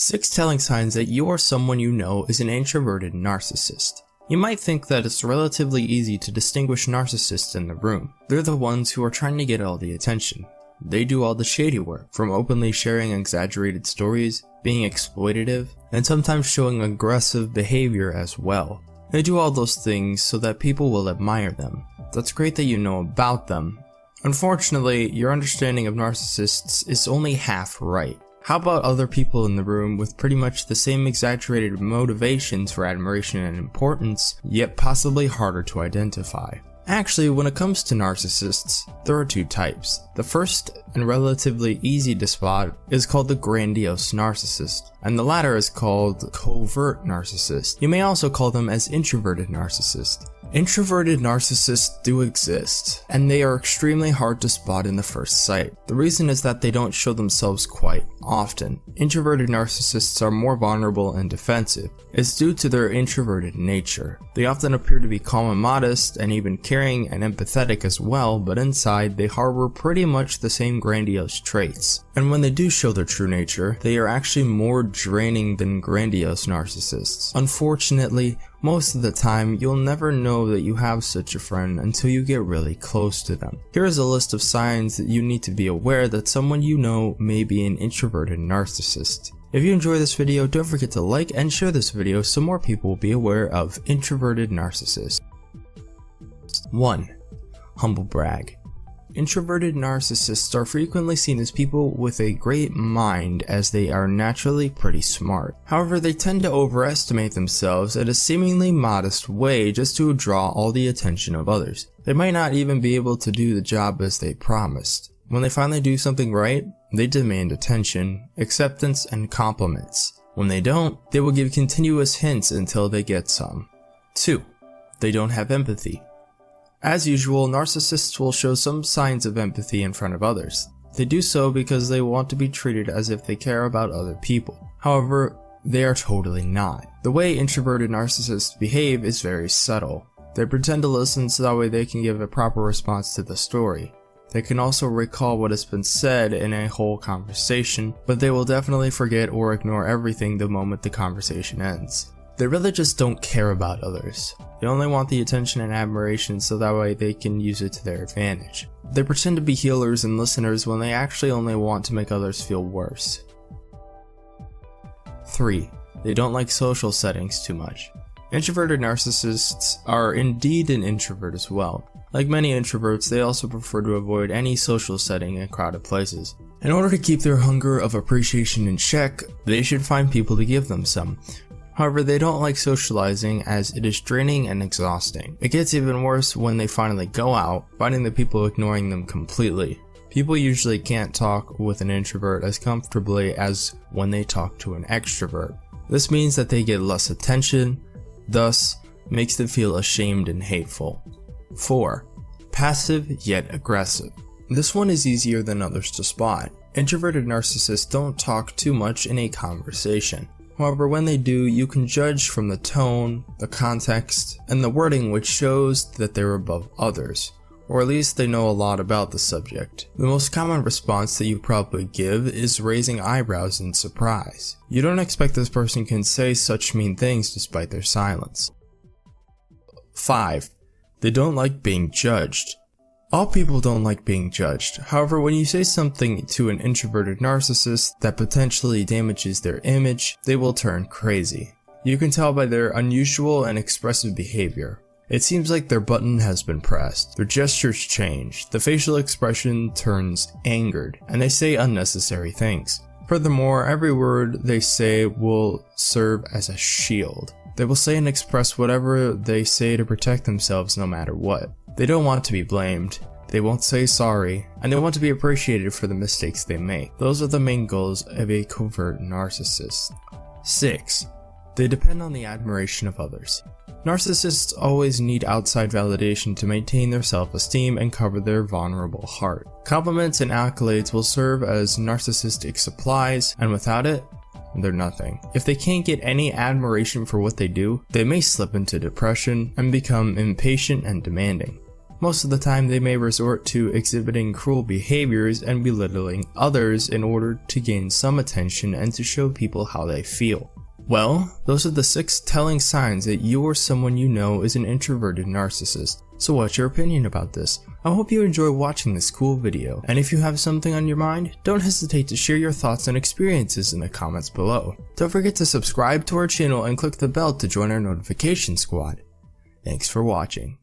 6 telling signs that you or someone you know is an introverted narcissist. You might think that it's relatively easy to distinguish narcissists in the room. They're the ones who are trying to get all the attention. They do all the shady work, from openly sharing exaggerated stories, being exploitative, and sometimes showing aggressive behavior as well. They do all those things so that people will admire them. That's great that you know about them. Unfortunately, your understanding of narcissists is only half right. How about other people in the room with pretty much the same exaggerated motivations for admiration and importance, yet possibly harder to identify? Actually, when it comes to narcissists, there are 2 types. The first, and relatively easy to spot, is called the grandiose narcissist, and the latter is called covert narcissist. You may also call them as introverted narcissist. Introverted narcissists do exist, and they are extremely hard to spot in the first sight. The reason is that they don't show themselves quite often. Introverted narcissists are more vulnerable and defensive. It's due to their introverted nature. They often appear to be calm and modest, and even caring and empathetic as well, but inside they harbor pretty much the same grandiose traits. And when they do show their true nature, they are actually more draining than grandiose narcissists. Unfortunately, most of the time, you'll never know that you have such a friend until you get really close to them. Here is a list of signs that you need to be aware that someone you know may be an introverted narcissist. If you enjoy this video, don't forget to like and share this video so more people will be aware of introverted narcissists. 1. Humblebrag. Introverted narcissists are frequently seen as people with a great mind, as they are naturally pretty smart. However, they tend to overestimate themselves in a seemingly modest way just to draw all the attention of others. They might not even be able to do the job as they promised. When they finally do something right, they demand attention, acceptance, and compliments. When they don't, they will give continuous hints until they get some. 2. They don't have empathy. As usual, narcissists will show some signs of empathy in front of others. They do so because they want to be treated as if they care about other people. However, they are totally not. The way introverted narcissists behave is very subtle. They pretend to listen so that way they can give a proper response to the story. They can also recall what has been said in a whole conversation, but they will definitely forget or ignore everything the moment the conversation ends. They really just don't care about others. They only want the attention and admiration so that way they can use it to their advantage. They pretend to be healers and listeners when they actually only want to make others feel worse. 3. They don't like social settings too much. Introverted narcissists are indeed an introvert as well. Like many introverts, they also prefer to avoid any social setting in crowded places. In order to keep their hunger of appreciation in check, they should find people to give them some. However, they don't like socializing as it is draining and exhausting. It gets even worse when they finally go out, finding the people ignoring them completely. People usually can't talk with an introvert as comfortably as when they talk to an extrovert. This means that they get less attention, thus makes them feel ashamed and hateful. 4. Passive yet aggressive. This one is easier than others to spot. Introverted narcissists don't talk too much in a conversation. However, when they do, you can judge from the tone, the context, and the wording, which shows that they're above others, or at least they know a lot about the subject. The most common response that you probably give is raising eyebrows in surprise. You don't expect this person can say such mean things despite their silence. 5. They don't like being judged. All people don't like being judged. However, when you say something to an introverted narcissist that potentially damages their image, they will turn crazy. You can tell by their unusual and expressive behavior. It seems like their button has been pressed. Their gestures change, the facial expression turns angered, and they say unnecessary things. Furthermore, every word they say will serve as a shield. They will say and express whatever they say to protect themselves no matter what. They don't want to be blamed, they won't say sorry, and they want to be appreciated for the mistakes they make. Those are the main goals of a covert narcissist. 6. They depend on the admiration of others. Narcissists always need outside validation to maintain their self-esteem and cover their vulnerable heart. Compliments and accolades will serve as narcissistic supplies, and without it, they're nothing. If they can't get any admiration for what they do, they may slip into depression and become impatient and demanding. Most of the time they may resort to exhibiting cruel behaviors and belittling others in order to gain some attention and to show people how they feel. Well, those are the 6 telling signs that you or someone you know is an introverted narcissist. So what's your opinion about this? I hope you enjoy watching this cool video, and if you have something on your mind, don't hesitate to share your thoughts and experiences in the comments below. Don't forget to subscribe to our channel and click the bell to join our notification squad. Thanks for watching.